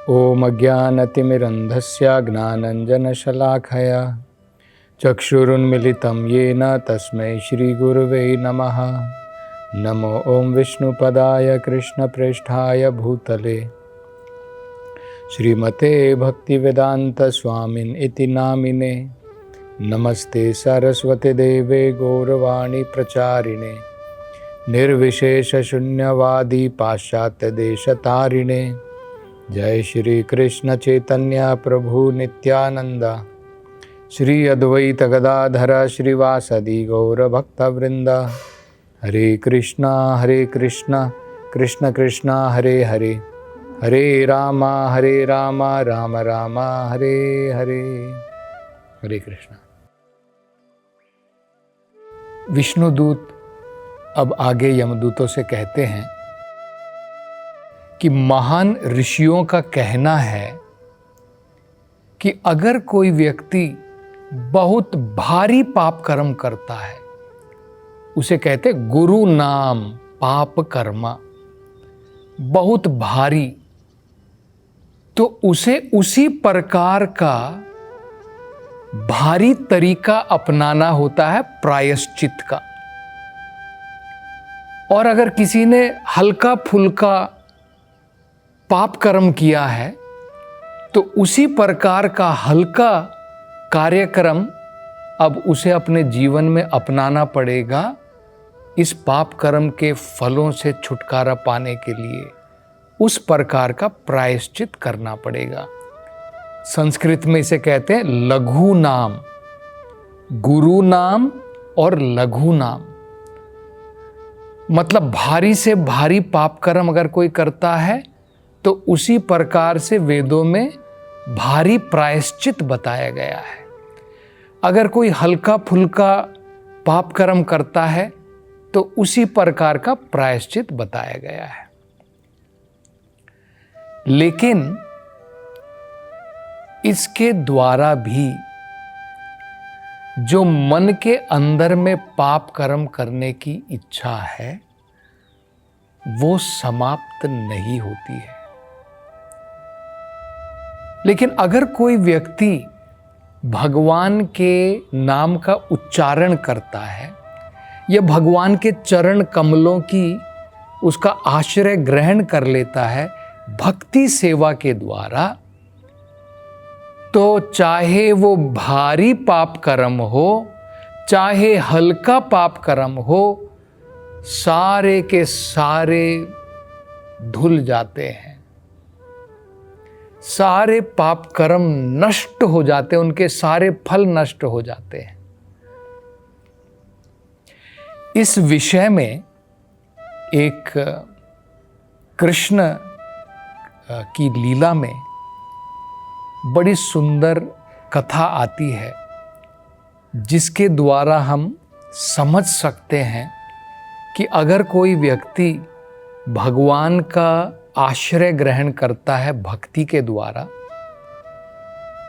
ओम अज्ञानतिमिरन्धस्य ज्ञानाञ्जनशलाखया चक्षुरुन्मिलितं येन तस्मै श्रीगुरुवे नमः। नमो ओम विष्णुपदाय कृष्णप्रेष्ठाय भूतले श्रीमते भक्तिवेदांत स्वामिन इति नामिने। नमस्ते सरस्वती देवे गौरवाणी प्रचारिणे निर्विशेष शून्यवादी पाश्चात्य देशतारिणे। जय श्री कृष्ण चैतन्य प्रभु नित्यानंद श्री अद्वैत गदाधर श्रीवासदि गौर भक्तवृंद। हरे कृष्णा कृष्ण कृष्णा हरे हरे, हरे राम राम राम हरे हरे। हरे कृष्णा। विष्णुदूत अब आगे यमदूतों से कहते हैं कि महान ऋषियों का कहना है कि अगर कोई व्यक्ति बहुत भारी पाप कर्म करता है, उसे कहते गुरु नाम पाप कर्मा, बहुत भारी, तो उसे उसी प्रकार का भारी तरीका अपनाना होता है प्रायश्चित का। और अगर किसी ने हल्का फुल्का पाप कर्म किया है तो उसी प्रकार का हल्का कार्यक्रम अब उसे अपने जीवन में अपनाना पड़ेगा, इस पाप कर्म के फलों से छुटकारा पाने के लिए उस प्रकार का प्रायश्चित करना पड़ेगा। संस्कृत में इसे कहते हैं लघु नाम, गुरु नाम और लघु नाम। मतलब भारी से भारी पाप कर्म अगर कोई करता है तो उसी प्रकार से वेदों में भारी प्रायश्चित बताया गया है। अगर कोई हल्का फुल्का पाप कर्म करता है तो उसी प्रकार का प्रायश्चित बताया गया है। लेकिन इसके द्वारा भी जो मन के अंदर में पाप कर्म करने की इच्छा है वो समाप्त नहीं होती है। लेकिन अगर कोई व्यक्ति भगवान के नाम का उच्चारण करता है या भगवान के चरण कमलों की उसका आश्रय ग्रहण कर लेता है भक्ति सेवा के द्वारा, तो चाहे वो भारी पाप कर्म हो चाहे हल्का पाप कर्म हो, सारे के सारे धुल जाते हैं। सारे पाप कर्म नष्ट हो जाते हैं, उनके सारे फल नष्ट हो जाते हैं। इस विषय में एक कृष्ण की लीला में बड़ी सुंदर कथा आती है जिसके द्वारा हम समझ सकते हैं कि अगर कोई व्यक्ति भगवान का आश्रय ग्रहण करता है भक्ति के द्वारा,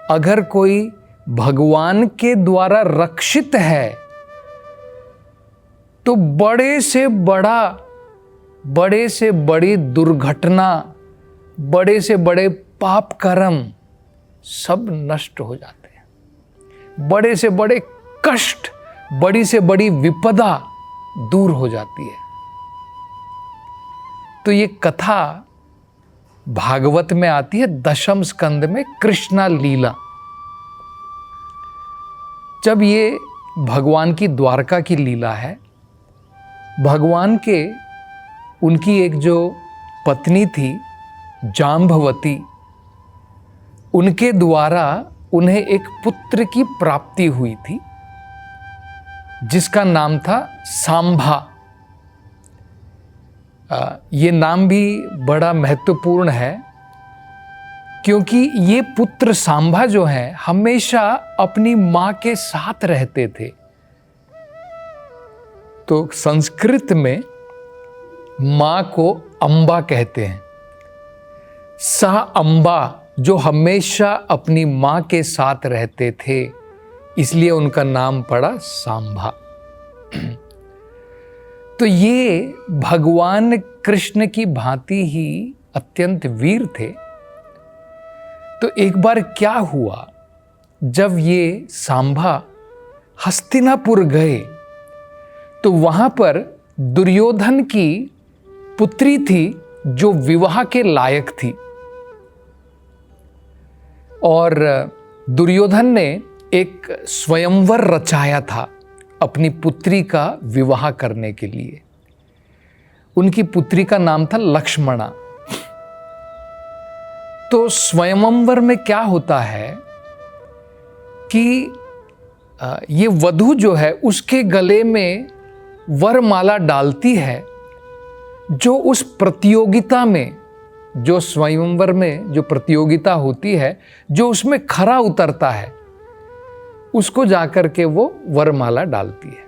अगर कोई भगवान के द्वारा रक्षित है, तो बड़े से बड़ी दुर्घटना, बड़े से बड़े पाप कर्म सब नष्ट हो जाते हैं। बड़े से बड़े कष्ट, बड़ी से बड़ी विपदा दूर हो जाती है। तो ये कथा भागवत में आती है, दशम स्कंद में कृष्णा लीला। जब ये भगवान की द्वारका की लीला है, भगवान के उनकी एक जो पत्नी थी जाम्बवती, उनके द्वारा उन्हें एक पुत्र की प्राप्ति हुई थी जिसका नाम था सांभा। ये नाम भी बड़ा महत्वपूर्ण है क्योंकि ये पुत्र सांभा जो है हमेशा अपनी मां के साथ रहते थे। तो संस्कृत में मां को अंबा कहते हैं। सा अंबा जो हमेशा अपनी मां के साथ रहते थे, इसलिए उनका नाम पड़ा सांभा। तो ये भगवान कृष्ण की भांति ही अत्यंत वीर थे तो एक बार क्या हुआ, जब ये सांबा हस्तिनापुर गए तो वहां पर दुर्योधन की पुत्री थी जो विवाह के लायक थी, और दुर्योधन ने एक स्वयंवर रचाया था अपनी पुत्री का विवाह करने के लिए। उनकी पुत्री का नाम था लक्ष्मणा। तो स्वयंवर में क्या होता है कि ये वधू जो है उसके गले में वरमाला डालती है, जो उस प्रतियोगिता में, जो स्वयंवर में जो प्रतियोगिता होती है, जो उसमें खरा उतरता है, उसको जाकर के वो वरमाला डालती है।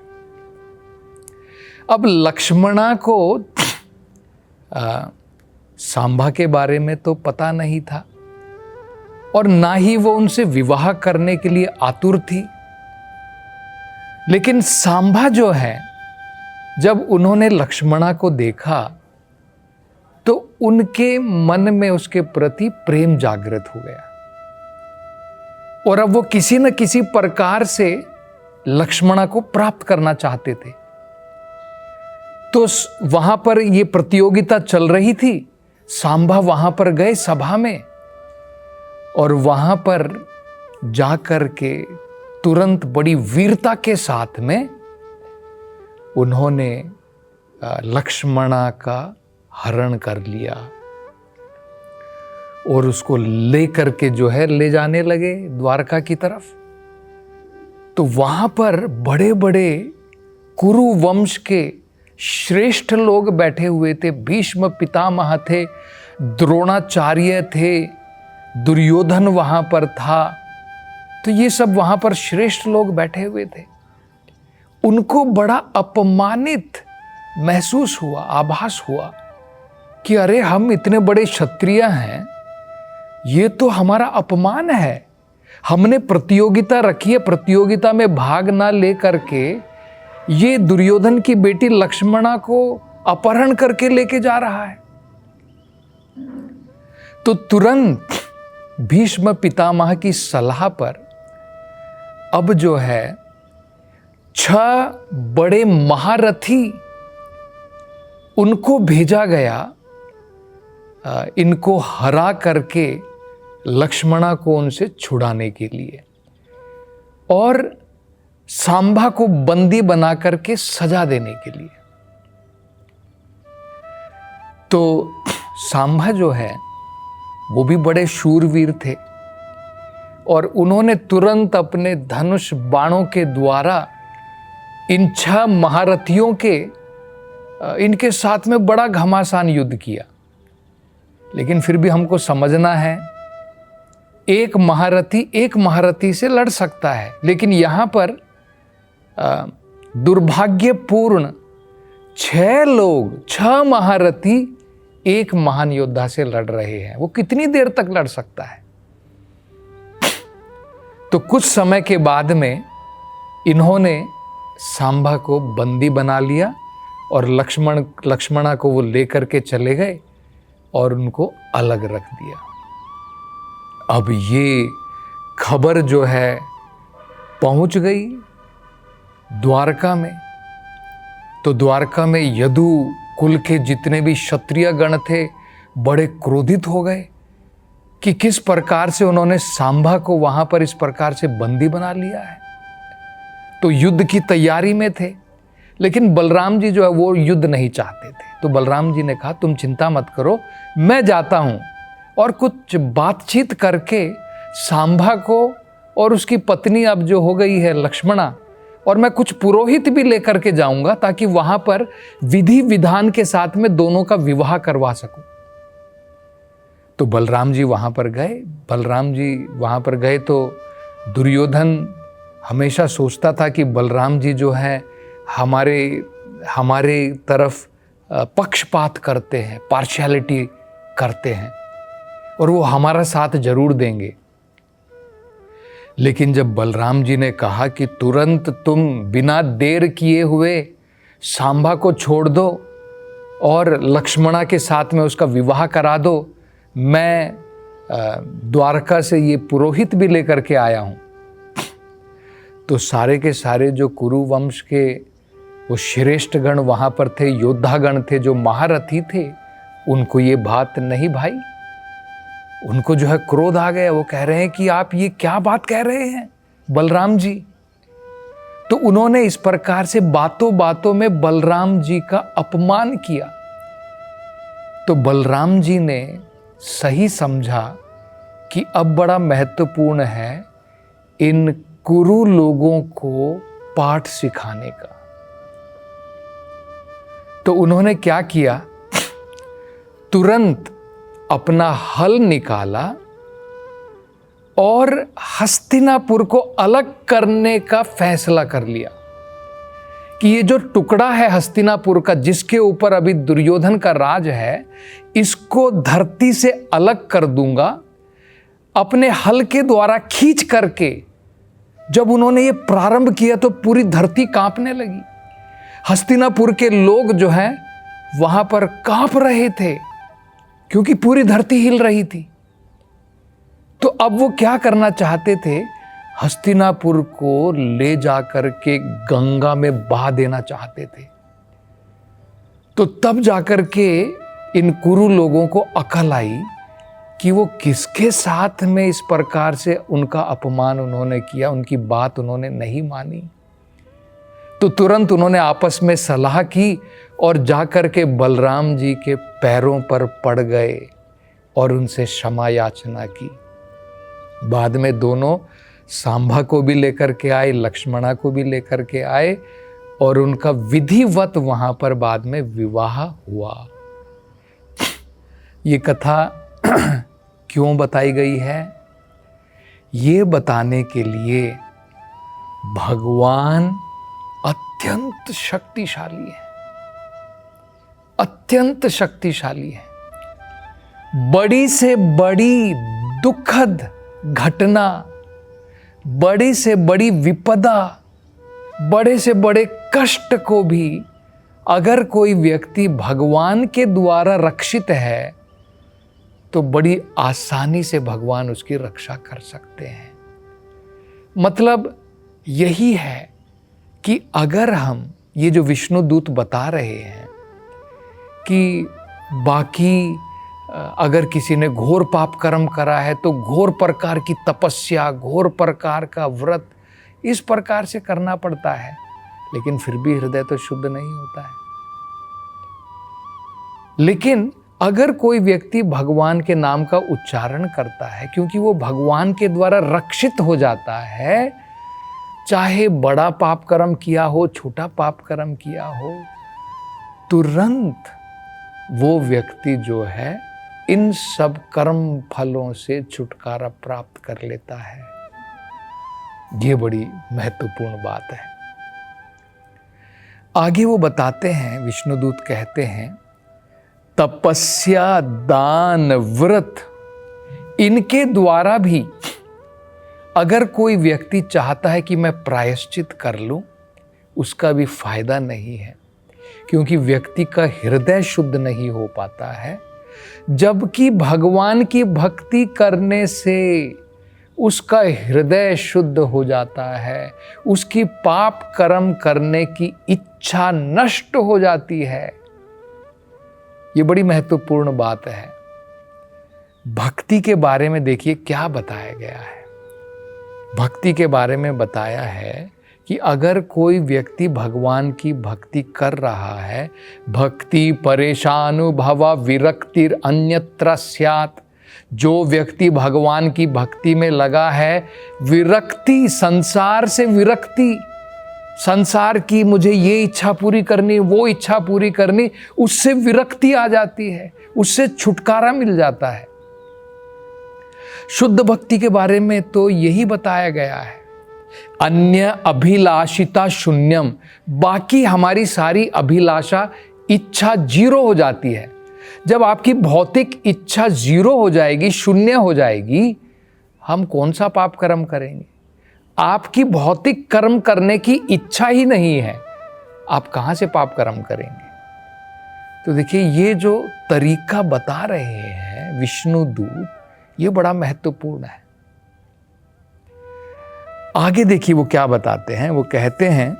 अब लक्ष्मणा को सांबा के बारे में तो पता नहीं था, और ना ही वो उनसे विवाह करने के लिए आतुर थी। लेकिन सांबा जो है, जब उन्होंने लक्ष्मणा को देखा तो उनके मन में उसके प्रति प्रेम जागृत हो गया, और अब वो किसी न किसी प्रकार से लक्ष्मणा को प्राप्त करना चाहते थे। तो वहां पर ये प्रतियोगिता चल रही थी, सांबा वहां पर गए सभा में, और वहां पर जाकर के तुरंत बड़ी वीरता के साथ में उन्होंने लक्ष्मणा का हरण कर लिया, और उसको लेकर के जो है ले जाने लगे द्वारका की तरफ। तो वहां पर बड़े बड़े कुरु वंश के श्रेष्ठ लोग बैठे हुए थे। भीष्म पितामह थे, द्रोणाचार्य थे, दुर्योधन वहां पर था। तो ये सब वहां पर श्रेष्ठ लोग बैठे हुए थे। उनको बड़ा अपमानित महसूस हुआ, आभास हुआ कि अरे हम इतने बड़े क्षत्रिय हैं, ये तो हमारा अपमान है। हमने प्रतियोगिता रखी है, प्रतियोगिता में भाग ना ले करके ये दुर्योधन की बेटी लक्ष्मणा को अपहरण करके लेके जा रहा है। तो तुरंत भीष्म पितामह की सलाह पर अब जो है 6 बड़े महारथी उनको भेजा गया, इनको हरा करके लक्ष्मणा को उनसे छुड़ाने के लिए, और सांबा को बंदी बना करके सजा देने के लिए। तो सांबा जो है वो भी बड़े शूरवीर थे, और उन्होंने तुरंत अपने धनुष बाणों के द्वारा इन 6 महारथियों के इनके साथ में बड़ा घमासान युद्ध किया। लेकिन फिर भी हमको समझना है, एक महारथी से लड़ सकता है, लेकिन यहां पर दुर्भाग्यपूर्ण 6 महारथी एक महान योद्धा से लड़ रहे हैं। वो कितनी देर तक लड़ सकता है? तो कुछ समय के बाद में इन्होंने सांबा को बंदी बना लिया, और लक्ष्मणा को वो लेकर के चले गए और उनको अलग रख दिया। अब ये खबर जो है पहुंच गई द्वारका में। तो द्वारका में यदु कुल के जितने भी क्षत्रिय गण थे बड़े क्रोधित हो गए कि किस प्रकार से उन्होंने सांबा को वहां पर इस प्रकार से बंदी बना लिया है। तो युद्ध की तैयारी में थे, लेकिन बलराम जी जो है वो युद्ध नहीं चाहते थे। तो बलराम जी ने कहा तुम चिंता मत करो, मैं जाता हूं और कुछ बातचीत करके सांबा को और उसकी पत्नी अब जो हो गई है लक्ष्मणा, और मैं कुछ पुरोहित भी लेकर के जाऊंगा ताकि वहां पर विधि विधान के साथ में दोनों का विवाह करवा सकूं। तो बलराम जी वहां पर गए तो दुर्योधन हमेशा सोचता था कि बलराम जी जो है हमारे तरफ पक्षपात करते हैं, पार्शियलिटी करते हैं, और वो हमारा साथ जरूर देंगे। लेकिन जब बलराम जी ने कहा कि तुरंत तुम बिना देर किए हुए सांबा को छोड़ दो और लक्ष्मणा के साथ में उसका विवाह करा दो, मैं द्वारका से ये पुरोहित भी लेकर के आया हूँ। तो सारे के सारे जो कुरु वंश के वो श्रेष्ठ गण वहाँ पर थे, योद्धागण थे, जो महारथी थे, उनको ये बात नहीं भाई। उनको जो है क्रोध आ गया। वो कह रहे हैं कि आप ये क्या बात कह रहे हैं बलराम जी। तो उन्होंने इस प्रकार से बातों बातों में बलराम जी का अपमान किया। तो बलराम जी ने सही समझा कि अब बड़ा महत्वपूर्ण है इन कुरु लोगों को पाठ सिखाने का। तो उन्होंने क्या किया, तुरंत अपना हल निकाला और हस्तिनापुर को अलग करने का फैसला कर लिया कि ये जो टुकड़ा है हस्तिनापुर का, जिसके ऊपर अभी दुर्योधन का राज है, इसको धरती से अलग कर दूंगा। अपने हल के द्वारा खींच करके जब उन्होंने ये प्रारंभ किया तो पूरी धरती कांपने लगी। हस्तिनापुर के लोग जो हैं वहां पर कांप रहे थे क्योंकि पूरी धरती हिल रही थी। तो अब वो क्या करना चाहते थे, हस्तिनापुर को ले जाकर के गंगा में बहा देना चाहते थे। तो तब जाकर के इन कुरु लोगों को अकल आई कि वो किसके साथ में इस प्रकार से उनका अपमान उन्होंने किया, उनकी बात उन्होंने नहीं मानी। तो तुरंत उन्होंने आपस में सलाह की और जाकर के बलराम जी के पैरों पर पड़ गए और उनसे क्षमा याचना की। बाद में दोनों सांभा को भी लेकर के आए, लक्ष्मणा को भी लेकर के आए और उनका विधिवत वहां पर बाद में विवाह हुआ। ये कथा क्यों बताई गई है? ये बताने के लिए भगवान अत्यंत शक्तिशाली है, अत्यंत शक्तिशाली है। बड़ी से बड़ी दुखद घटना, बड़ी से बड़ी विपदा, बड़े से बड़े कष्ट को भी अगर कोई व्यक्ति भगवान के द्वारा रक्षित है तो बड़ी आसानी से भगवान उसकी रक्षा कर सकते हैं। मतलब यही है कि अगर हम ये जो विष्णु दूत बता रहे हैं कि बाकी अगर किसी ने घोर पाप कर्म करा है तो घोर प्रकार की तपस्या, घोर प्रकार का व्रत इस प्रकार से करना पड़ता है, लेकिन फिर भी हृदय तो शुद्ध नहीं होता है। लेकिन अगर कोई व्यक्ति भगवान के नाम का उच्चारण करता है, क्योंकि वो भगवान के द्वारा रक्षित हो जाता है, चाहे बड़ा पाप कर्म किया हो, छोटा पाप कर्म किया हो, तुरंत वो व्यक्ति जो है इन सब कर्म फलों से छुटकारा प्राप्त कर लेता है। ये बड़ी महत्वपूर्ण बात है। आगे वो बताते हैं, विष्णुदूत कहते हैं, तपस्या, दान, व्रत, इनके द्वारा भी अगर कोई व्यक्ति चाहता है कि मैं प्रायश्चित कर लूं, उसका भी फायदा नहीं है, क्योंकि व्यक्ति का हृदय शुद्ध नहीं हो पाता है। जबकि भगवान की भक्ति करने से उसका हृदय शुद्ध हो जाता है, उसकी पाप कर्म करने की इच्छा नष्ट हो जाती है। ये बड़ी महत्वपूर्ण बात है। भक्ति के बारे में देखिए क्या बताया गया है। भक्ति के बारे में बताया है कि अगर कोई व्यक्ति भगवान की भक्ति कर रहा है, भक्ति परेशानुभव विरक्तिर अन्यत्र स्यात्, जो व्यक्ति भगवान की भक्ति में लगा है, विरक्ति, संसार से विरक्ति, संसार की मुझे ये इच्छा पूरी करनी, वो इच्छा पूरी करनी, उससे विरक्ति आ जाती है, उससे छुटकारा मिल जाता है। शुद्ध भक्ति के बारे में तो यही बताया गया है, अन्य अभिलाषिता शून्यम, बाकी हमारी सारी अभिलाषा, इच्छा जीरो हो जाती है। जब आपकी भौतिक इच्छा जीरो हो जाएगी, शून्य हो जाएगी, हम कौन सा पाप कर्म करेंगे? आपकी भौतिक कर्म करने की इच्छा ही नहीं है, आप कहां से पाप कर्म करेंगे? तो देखिए, ये जो तरीका बता रहे हैं विष्णु दूत, ये बड़ा महत्वपूर्ण है। आगे देखिए वो क्या बताते हैं। वो कहते हैं,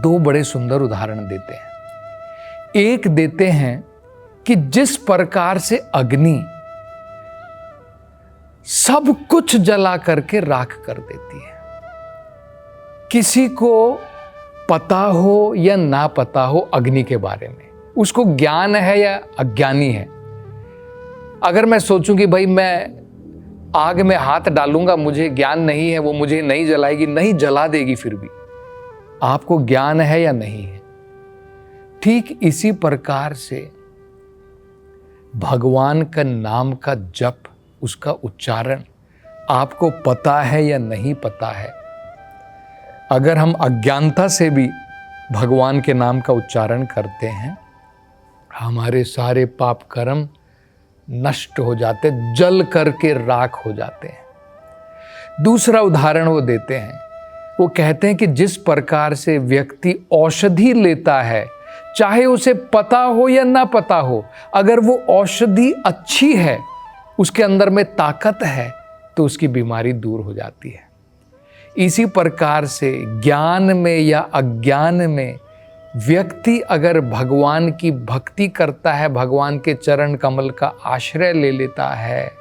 दो बड़े सुंदर उदाहरण देते हैं। एक देते हैं कि जिस प्रकार से अग्नि सब कुछ जला करके राख कर देती है, किसी को पता हो या ना पता हो अग्नि के बारे में, उसको ज्ञान है या अज्ञानी है। अगर मैं सोचूं कि भाई मैं आग में हाथ डालूंगा, मुझे ज्ञान नहीं है, वो मुझे नहीं जलाएगी, नहीं जला देगी, फिर भी आपको ज्ञान है या नहीं है। ठीक इसी प्रकार से भगवान का नाम का जप, उसका उच्चारण आपको पता है या नहीं पता है। अगर हम अज्ञानता से भी भगवान के नाम का उच्चारण करते हैं, हमारे सारे पाप कर्म नष्ट हो जाते, जल करके राख हो जाते हैं। दूसरा उदाहरण वो देते हैं। वो कहते हैं कि जिस प्रकार से व्यक्ति औषधि लेता है, चाहे उसे पता हो या ना पता हो, अगर वो औषधि अच्छी है, उसके अंदर में ताकत है, तो उसकी बीमारी दूर हो जाती है। इसी प्रकार से ज्ञान में या अज्ञान में व्यक्ति अगर भगवान की भक्ति करता है, भगवान के चरण कमल का आश्रय ले लेता है,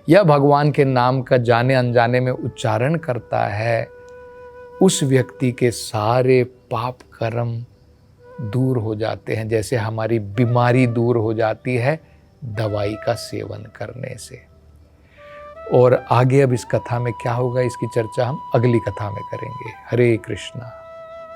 या भगवान के नाम का जाने अनजाने में उच्चारण करता है, उस व्यक्ति के सारे पाप कर्म दूर हो जाते हैं। जैसे हमारी बीमारी दूर हो जाती है दवाई का सेवन करने से। और आगे अब इस कथा में क्या होगा, इसकी चर्चा हम अगली कथा में करेंगे। हरे कृष्णा।